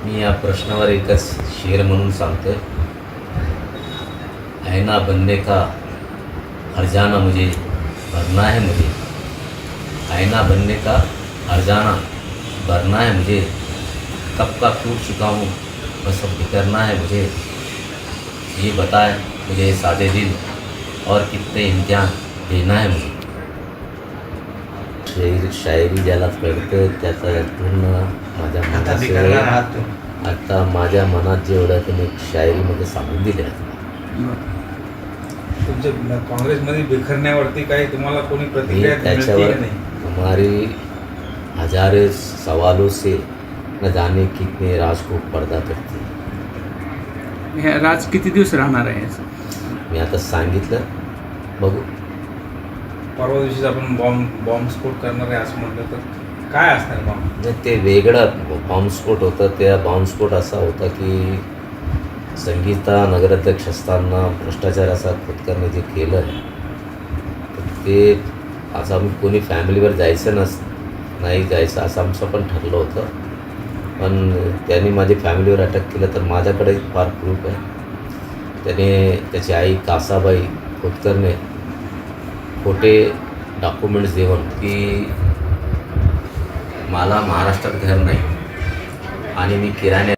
मी या प्रश्नावर एकच शेर म्हणून सांगतो, आईना बनने का हरजाना मुझे भरना है मुझे, आईना बनने का हरजाना भरना है मुझे, कब का टूट चुका हूँ बस अब बिखरना है मुझे, ये बताए मुझे सादे दिल और कितने इम्तिहान देना है मुझे. शायरी ज्याला कळतं त्याचा पूर्ण माझ्या मनात आता माझ्या मनात जेवढं की मी शायरीमध्ये सांगून दिले. तुमच्या काँग्रेसमध्ये बिखरण्यावरती काही तुम्हाला कोणी प्रतिक्रिया त्याच्यावर नाही? हमारी हजारों सवालों से न जाने कितने राज को पर्दा करते. हे राज किती दिवस राहणार आहे? मी आता सांगितलं, बघू. परवा दिवशीच आपण बॉम्बस्फोट करणार आहे असं म्हटलं तर काय असणार बॉम्ब? नाही, ते वेगळं बॉम्बस्फोट होतं. त्या बॉम्बस्फोट असा होता की संगीता नगराध्यक्ष असताना भ्रष्टाचार असा खोतकरने जे केलं तर ते असं आम्ही कोणी फॅमिलीवर जायचं नाही जायचं असं आमचं पण ठरलं होतं. पण त्यांनी माझी फॅमिलीवर अटॅक केलं तर माझ्याकडे फार प्रूफ आहे. त्याने त्याची आई कासाबाई खोतकरने खोटे डॉक्युमेंट्स देऊन की मला महाराष्ट्रात घर नाही आणि मी किराणे